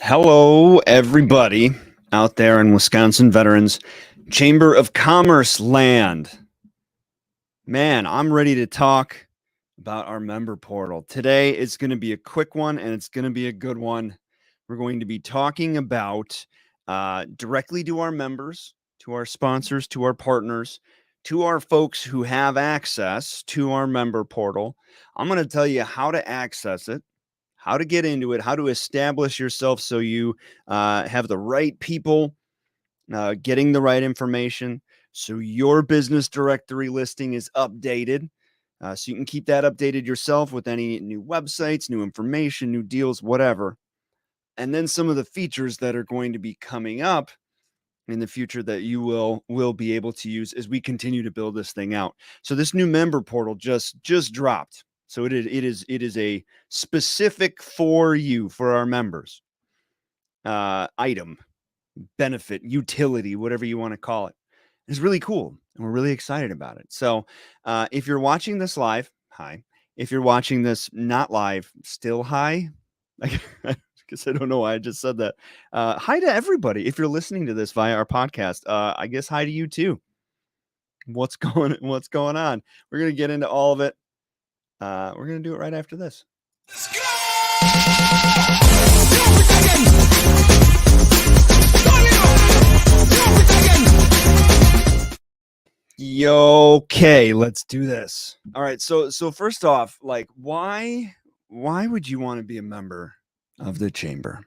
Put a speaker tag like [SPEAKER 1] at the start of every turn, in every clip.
[SPEAKER 1] Hello, everybody out there in Wisconsin Veterans Chamber of Commerce land. Man, I'm ready to talk about our member portal. Today it's going to be a quick one and it's going to be a good one. We're going to be talking about directly to our members, to our sponsors, to our partners, to our folks who have access to our member portal. I'm going to tell you how to access it, how to get into it, how to establish yourself so you have the right people getting the right information, so your business directory listing is updated. So you can keep that updated yourself with any new websites, new information, new deals, whatever. And then some of the features that are going to be coming up in the future that you will be able to use as we continue to build this thing out. So this new member portal just dropped. So it is a specific for you, for our members, item, benefit, utility, whatever you want to call it. It's really cool, and we're really excited about it. So if you're watching this live, hi. If you're watching this not live, still hi. I guess I don't know why I just said that. Hi to everybody. If you're listening to this via our podcast, I guess hi to you too. What's going on? We're gonna get into all of it. We're gonna do it right after this. Let's go! Okay, let's do this. All right, so first off, like why would you want to be a member of the chamber?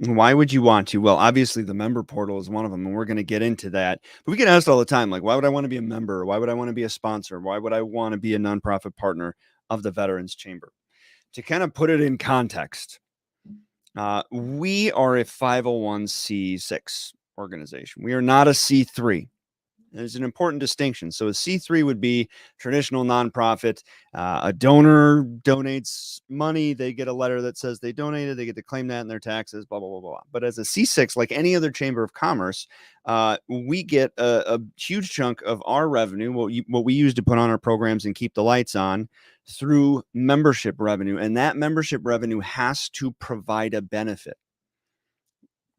[SPEAKER 1] Why would you want to? Well, obviously the member portal is one of them, and we're going to get into that. But we get asked all the time, like, why would I want to be a member? Why would I want to be a sponsor? Why would I want to be a nonprofit partner of the Veterans Chamber? To kind of put it in context, we are a 501c6 organization. We are not a C3. There's an important distinction. So a C3 would be traditional nonprofit. A donor donates money. They get a letter that says they donated. They get to claim that in their taxes, blah, blah, blah, blah. But as a C6, like any other chamber of commerce, we get a huge chunk of our revenue, what we use to put on our programs and keep the lights on, through membership revenue. And that membership revenue has to provide a benefit,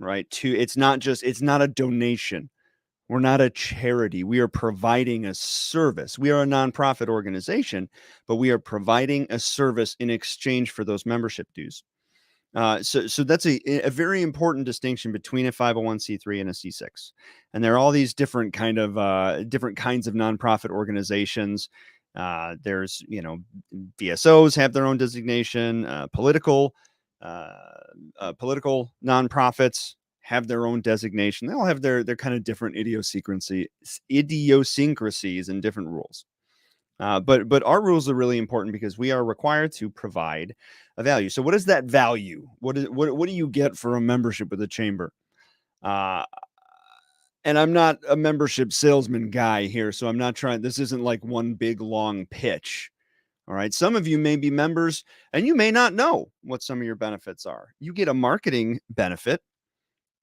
[SPEAKER 1] right? It's not a donation. We're not a charity. We are providing a service. We are a nonprofit organization, but we are providing a service in exchange for those membership dues. So that's a very important distinction between a 501c3 and a C6. And there are all these different kinds of nonprofit organizations. There's, VSOs have their own designation. Political nonprofits have their own designation. They all have their kind of different idiosyncrasies and different rules. But our rules are really important because we are required to provide a value. So what is that value? What do you get for a membership with the chamber? And I'm not a membership salesman guy here, so I'm not trying. This isn't like one big long pitch. All right. Some of you may be members and you may not know what some of your benefits are. You get a marketing benefit.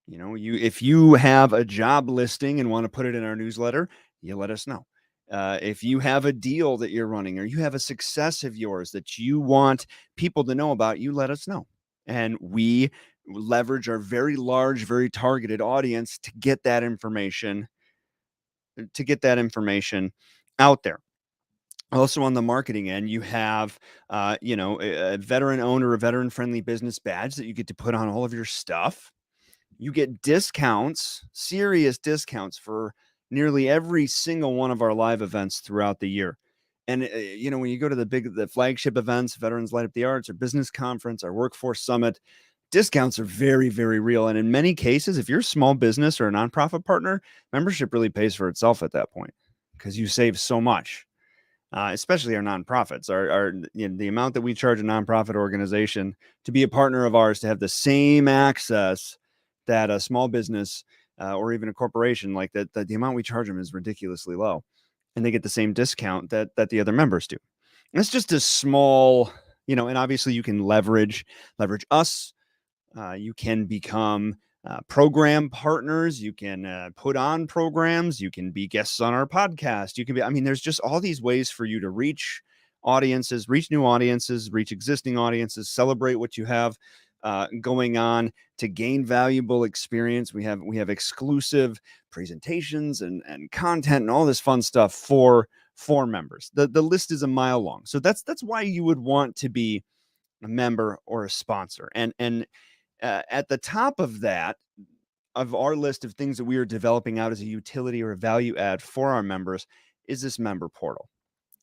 [SPEAKER 1] If you have a job listing and want to put it in our newsletter, you let us know. If you have a deal that you're running or you have a success of yours that you want people to know about, you let us know. And we leverage our very large, very targeted audience to get that information out there. Also on the marketing end, you have, a veteran owner, a veteran friendly business badge that you get to put on all of your stuff. You get discounts, serious discounts for nearly every single one of our live events throughout the year. And, when you go to the flagship events, Veterans Light Up the Arts, or business conference, our workforce summit, discounts are very, very real. And in many cases, if you're a small business or a nonprofit partner, membership really pays for itself at that point because you save so much. Especially our nonprofits, the amount that we charge a nonprofit organization to be a partner of ours, to have the same access that a small business or even a corporation, like that the amount we charge them is ridiculously low, and they get the same discount that the other members do. And it's just a small, and obviously you can leverage us. You can become program partners. You can put on programs. You can be guests on our podcast. You can be, there's just all these ways for you to reach audiences, reach new audiences, reach existing audiences, celebrate what you have going on to gain valuable experience. We have exclusive presentations and content and all this fun stuff for members. The list is a mile long. So that's why you would want to be a member or a sponsor. And at the top of that, of our list of things that we are developing out as a utility or a value add for our members, is this member portal.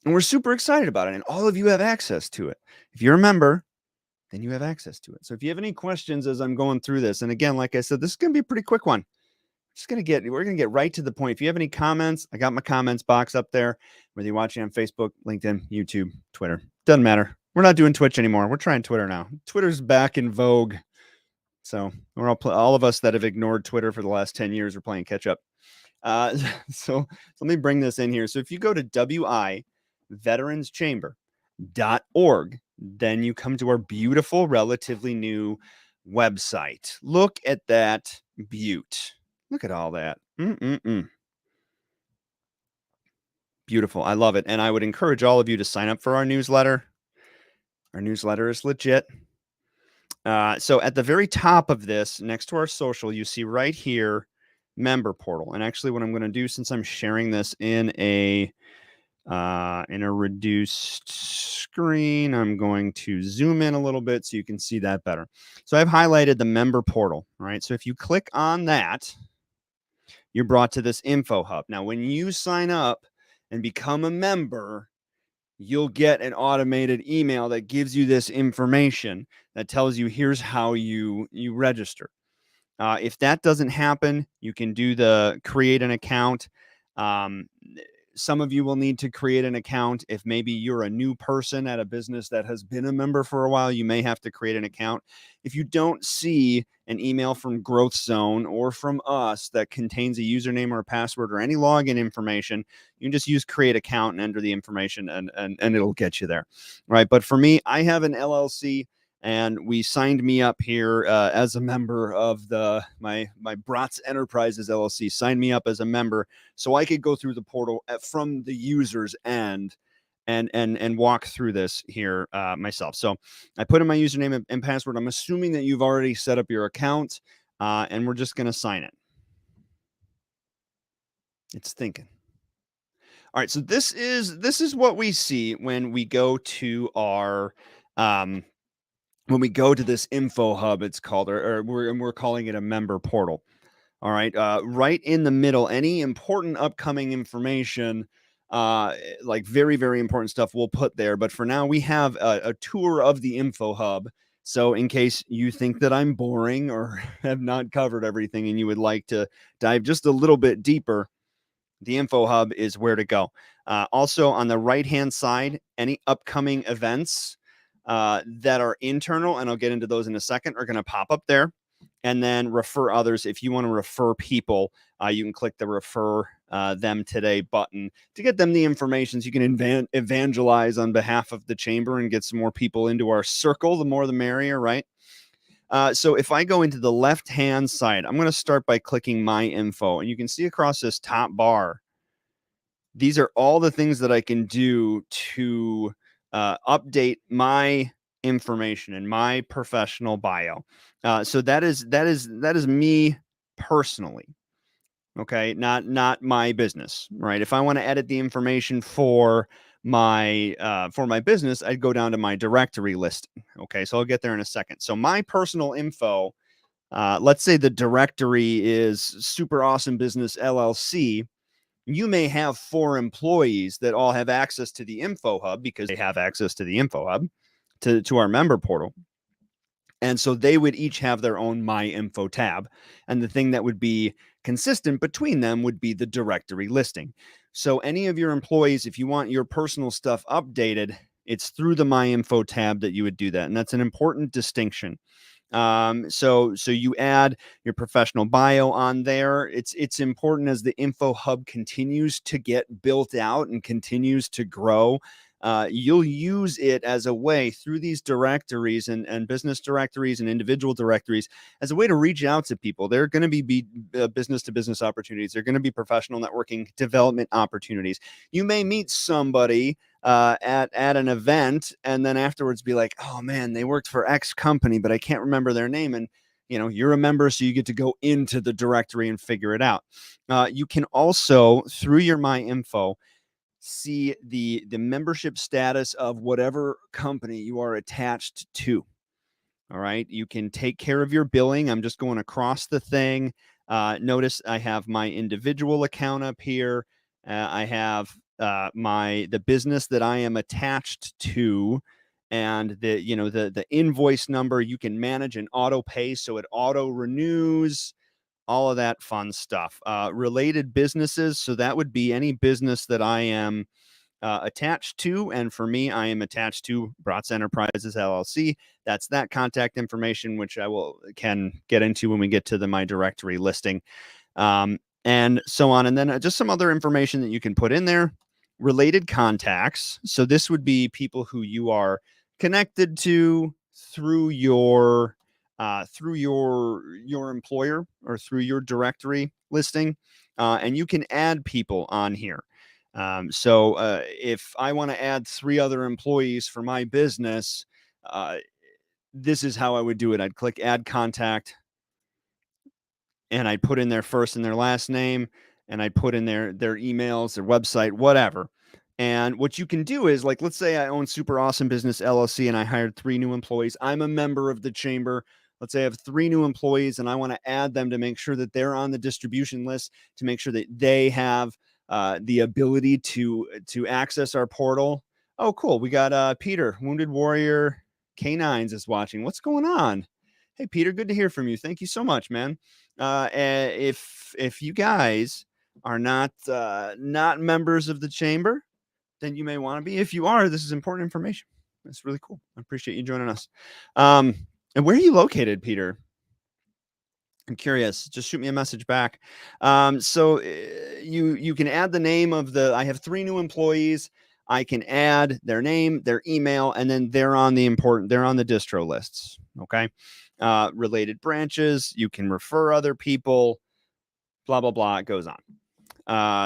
[SPEAKER 1] And we're super excited about it. And all of you have access to it. If you're a member, then you have access to it. So if you have any questions as I'm going through this, and again, like I said, this is going to be a pretty quick one. We're going to get right to the point. If you have any comments, I got my comments box up there, whether you're watching on Facebook, LinkedIn, YouTube, Twitter, doesn't matter. We're not doing Twitch anymore. We're trying Twitter now. Twitter's back in vogue. So we're all of us that have ignored Twitter for the last 10 years are playing catch up. So let me bring this in here. So if you go to WIVeteranschamber.org, then you come to our beautiful, relatively new website. Look at that beaut. Look at all that. Beautiful. I love it. And I would encourage all of you to sign up for our newsletter. Our newsletter is legit. So at the very top of this, next to our social, you see right here, member portal. And actually what I'm going to do, since I'm sharing this in a reduced screen, I'm going to zoom in a little bit so you can see that better. So I've highlighted the member portal, right? So if you click on that, you're brought to this info hub. Now, when you sign up and become a member, you'll get an automated email that gives you this information that tells you here's how you register. If that doesn't happen, you can do the create an account. Some of you will need to create an account. If maybe you're a new person at a business that has been a member for a while, you may have to create an account. If you don't see an email from Growth Zone or from us that contains a username or a password or any login information, you can just use create account and enter the information and it'll get you there. Right. But for me, I have an LLC. And we signed me up here as a member of my Bratz Enterprises LLC. Signed me up as a member so I could go through the portal from the user's end and walk through this here myself. So I put in my username and password. I'm assuming that you've already set up your account, and we're just going to sign it. It's thinking. All right. So this is what we see when we go to our when we go to this info hub, it's called, or we're calling it a member portal. All right. Right in the middle, any important upcoming information, like very, very important stuff we'll put there. But for now, we have a tour of the info hub. So in case you think that I'm boring or have not covered everything and you would like to dive just a little bit deeper, the info hub is where to go. Also on the right-hand side, any upcoming events that are internal, and I'll get into those in a second, are going to pop up there. And then refer others. If you want to refer people, you can click the refer them today button to get them the information so you can evangelize on behalf of the chamber and get some more people into our circle. The more the merrier, right? So if I go into the left-hand side, I'm going to start by clicking my info, and you can see across this top bar, these are all the things that I can do to update my information in my professional bio. So that is me personally. Okay, not my business, right? If I want to edit the information for my business, I'd go down to my directory listing. Okay, so I'll get there in a second. So my personal info, let's say the directory is Super Awesome Business LLC. You may have 4 employees that all have access to the info hub because they have access to the info hub to our member portal. And so they would each have their own My Info tab. And the thing that would be consistent between them would be the directory listing. So any of your employees, if you want your personal stuff updated, it's through the My Info tab that you would do that. And that's an important distinction. So you add your professional bio on there. It's important as the info hub continues to get built out and continues to grow. You'll use it as a way through these directories and business directories and individual directories as a way to reach out to people. There are going to be business to business opportunities. There are going to be professional networking development opportunities. You may meet somebody at an event, and then afterwards be like, oh man, they worked for X company, but I can't remember their name. And you're a member, so you get to go into the directory and figure it out. You can also, through your My Info, see the membership status of whatever company you are attached to. All right. You can take care of your billing. I'm just going across the thing. Notice I have my individual account up here. I have the business that I am attached to, and the invoice number. You can manage an auto pay, so it auto renews, all of that fun stuff. Related businesses. So that would be any business that I am attached to. And for me, I am attached to Bratz Enterprises LLC. That's that contact information, which I can get into when we get to my directory listing, and so on. And then just some other information that you can put in there. Related contacts. So this would be people who you are connected to through your employer or through your directory listing, and you can add people on here. So if I want to add 3 other employees for my business, this is how I would do it. I'd click add contact, and I'd put in their first and their last name, and I'd put in their emails, their website, whatever. And what you can do is, like, let's say I own Super Awesome Business LLC and I hired 3 new employees. I'm a member of the chamber. Let's say I have 3 new employees and I want to add them to make sure that they're on the distribution list, to make sure that they have the ability to access our portal. Oh, cool. We got Peter, Wounded Warrior K9s is watching. What's going on? Hey, Peter, good to hear from you. Thank you so much, man. If you guys are not members of the chamber, then you may want to be. If you are, this is important information. That's really cool. I appreciate you joining us. And where are you located, Peter? I'm curious. Just shoot me a message back. So you can add the name of I have 3 new employees. I can add their name, their email, and then they're on the distro lists. Okay. Related branches. You can refer other people. Blah, blah, blah. It goes on.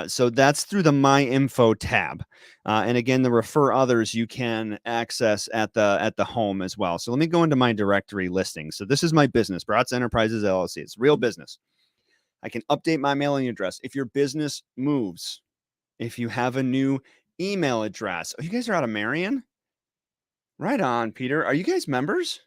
[SPEAKER 1] So that's through the My Info tab. And again, the refer others you can access at the home as well. So let me go into my directory listing. So this is my business, Bratz Enterprises LLC. It's real business. I can update my mailing address. If your business moves, if you have a new email address. Oh, you guys are out of Marion? Right on, Peter. Are you guys members?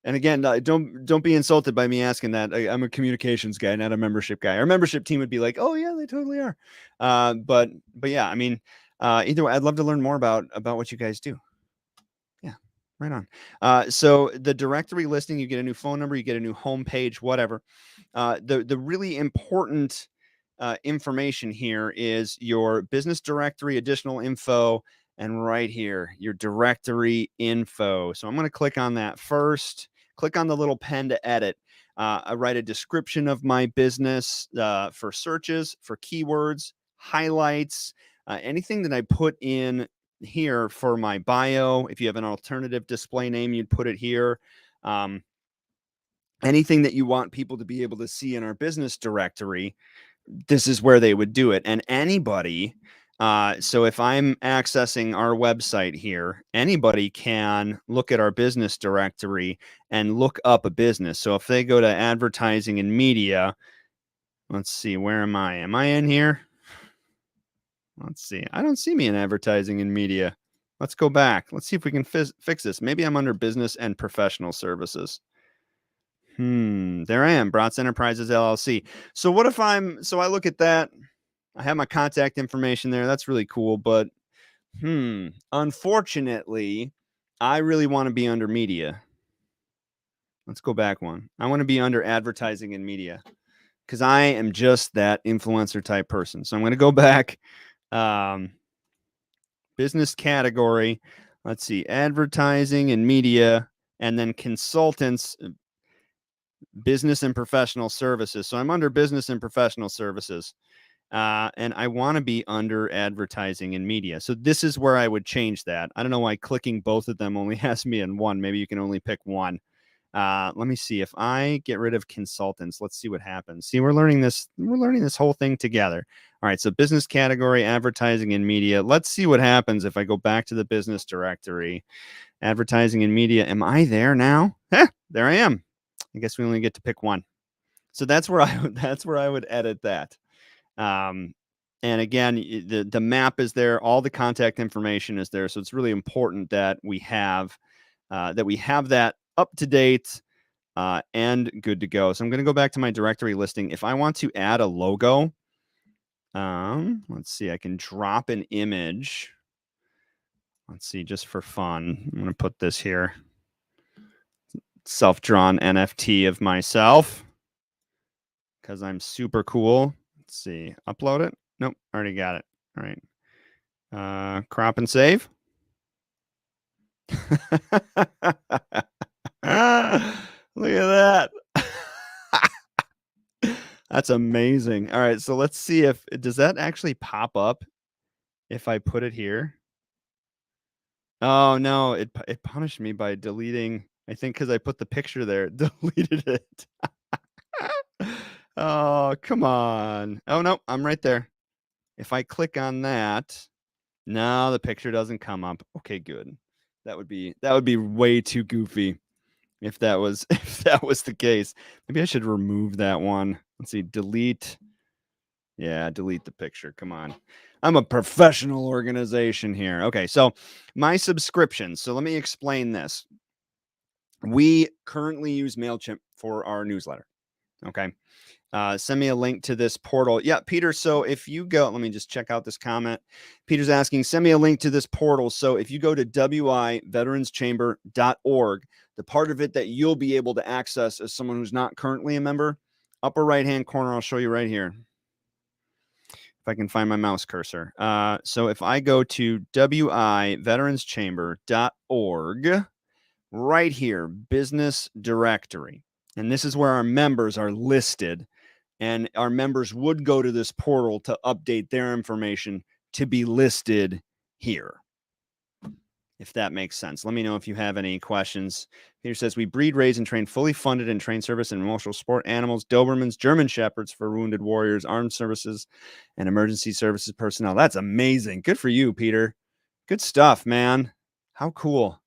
[SPEAKER 1] And again, don't be insulted by me asking that. I'm a communications guy, not a membership guy. Our membership team would be like, "Oh yeah, they totally are." But yeah, I mean, either way, I'd love to learn more about what you guys do. Yeah, right on. So the directory listing, you get a new phone number, you get a new homepage, whatever. The really important information here is your business directory, additional info, and right here, your directory info. So I'm going to click on that first. Click on the little pen to edit. I write a description of my business for searches, for keywords, highlights, anything that I put in here for my bio. If you have an alternative display name, you'd put it here. Anything that you want people to be able to see in our business directory, this is where they would do it. And anybody, so if I'm accessing our website here, anybody can look at our business directory and look up a business. So if they go to advertising and media, let's see, where am I? Am I in here? Let's see. I don't see me in advertising and media. Let's go back. Let's see if we can fix this. Maybe I'm under business and professional services. There I am, Bratz Enterprises LLC. So what if I look at that, I have my contact information there. That's really cool, but unfortunately, I really want to be under media. Let's go back one. I want to be under advertising and media because I am just that influencer type person. So I'm going to go back, business category. Let's see, advertising and media, and then consultants, business and professional services. So I'm under business and professional services. And I want to be under advertising and media. So this is where I would change that. I don't know why clicking both of them only has me in one. Maybe you can only pick one. Let me see if I get rid of consultants. Let's see what happens. See, we're learning this. We're learning this whole thing together. All right. So business category, advertising and media. Let's see what happens if I go back to the business directory, advertising and media. Am I there now? There I am. I guess we only get to pick one. So that's where I would edit that. And again, the map is there. All the contact information is there. So it's really important that we have that up to date and good to go. So I'm going to go back to my directory listing. If I want to add a logo, let's see, I can drop an image. Let's see, just for fun, I'm going to put this here. Self-drawn NFT of myself because I'm super cool. Let's see, upload it. Nope, already got it. All right. Crop and save. Look at that. That's amazing. All right, so let's see if does that actually pop up if I put it here. Oh no, it punished me by deleting. I think because I put the picture there, deleted it. Oh, come on. Oh no, I'm right there. If I click on that, no, the picture doesn't come up. Okay, good. That would be way too goofy if that was the case. Maybe I should remove that one. Let's see, delete. Yeah, delete the picture. Come on. I'm a professional organization here. Okay, so my subscription. So let me explain this. We currently use MailChimp for our newsletter. Okay. Send me a link to this portal. Yeah, Peter. So if you go, let me just check out this comment. Peter's asking, send me a link to this portal. So if you go to wiveteranschamber.org, the part of it that you'll be able to access as someone who's not currently a member, upper right-hand corner, I'll show you right here. If I can find my mouse cursor. So if I go to wiveteranschamber.org, right here, business directory, and this is where our members are listed. And our members would go to this portal to update their information to be listed here. If that makes sense. Let me know if you have any questions. Peter says, we breed, raise, and train fully funded and trained service and emotional support animals, Dobermans, German Shepherds for wounded warriors, armed services, and emergency services personnel. That's amazing. Good for you, Peter. Good stuff, man. How cool.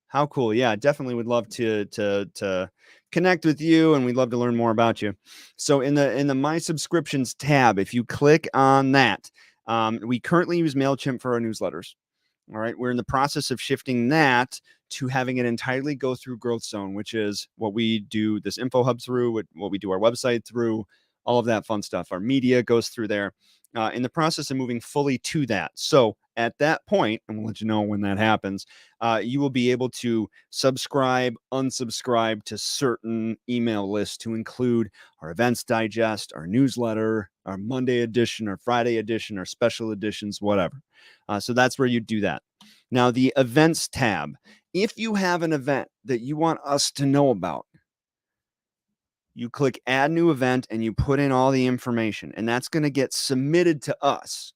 [SPEAKER 1] How cool. Yeah, definitely would love to connect with you, and we'd love to learn more about you. So in the My Subscriptions tab, if you click on that, we currently use MailChimp for our newsletters. All right, we're in the process of shifting that to having it entirely go through Growth Zone, which is what we do this info hub through, what we do our website through, all of that fun stuff. Our media goes through there. In the process of moving fully to that. So at that point, and we'll let you know when that happens, you will be able to subscribe, unsubscribe to certain email lists to include our events digest, our newsletter, our Monday edition, our Friday edition, our special editions, whatever. So that's where you do that. Now, the events tab, if you have an event that you want us to know about, you click add new event and you put in all the information, and that's going to get submitted to us.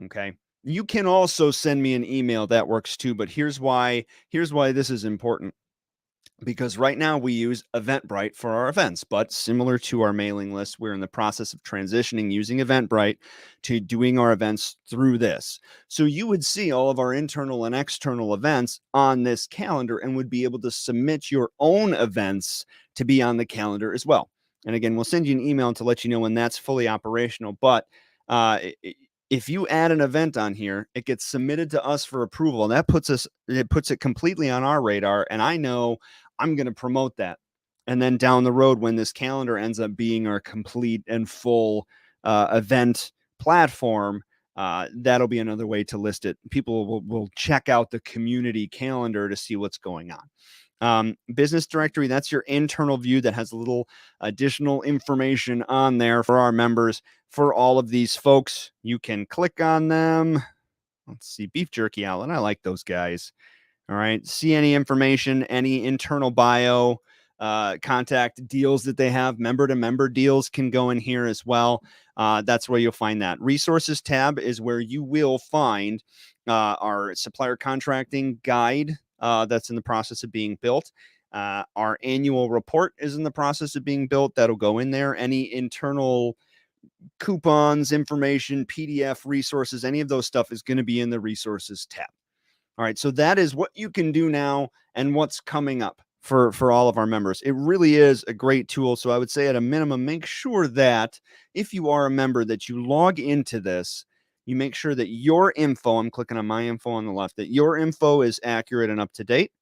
[SPEAKER 1] Okay. You can also send me an email. That works too. But here's why this is important. Because right now we use Eventbrite for our events, but similar to our mailing list, we're in the process of transitioning using Eventbrite to doing our events through this. So you would see all of our internal and external events on this calendar and would be able to submit your own events to be on the calendar as well. And again, we'll send you an email to let you know when that's fully operational. But if you add an event on here, it gets submitted to us for approval, and that puts it completely on our radar. And I know I'm going to promote that. And then down the road, when this calendar ends up being our complete and full event platform, that'll be another way to list it. People will check out the community calendar to see what's going on. Business directory, that's your internal view that has a little additional information on there for our members. For all of these folks, you can click on them. Let's see, Beef Jerky Outlet. I like those guys. All right. See any information, any internal bio, contact deals that they have. Member to member deals can go in here as well. That's where you'll find that. Resources tab is where you will find our supplier contracting guide that's in the process of being built. Our annual report is in the process of being built. That'll go in there. Any internal coupons, information, PDF resources, any of those stuff is going to be in the resources tab. All right. So that is what you can do now and what's coming up for all of our members. It really is a great tool. So I would say at a minimum, make sure that if you are a member that you log into this, you make sure that your info, I'm clicking on my info on the left, that your info is accurate and up to date.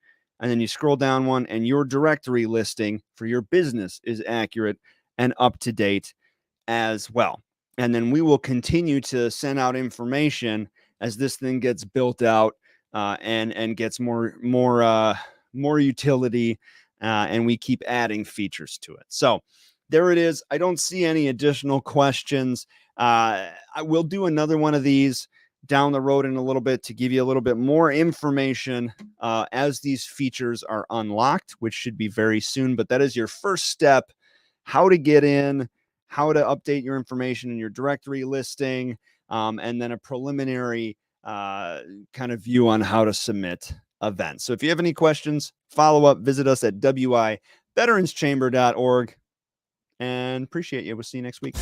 [SPEAKER 1] And then you scroll down one and your directory listing for your business is accurate and up to date as well. And then we will continue to send out information as this thing gets built out and gets more utility, and we keep adding features to it. So there it is. I don't see any additional questions. I will do another one of these down the road in a little bit to give you a little bit more information as these features are unlocked, which should be very soon. But that is your first step: how to get in, how to update your information in your directory listing, and then a preliminary kind of view on how to submit events. So if you have any questions, follow up, visit us at wiveteranschamber.org, and appreciate you. We'll see you next week.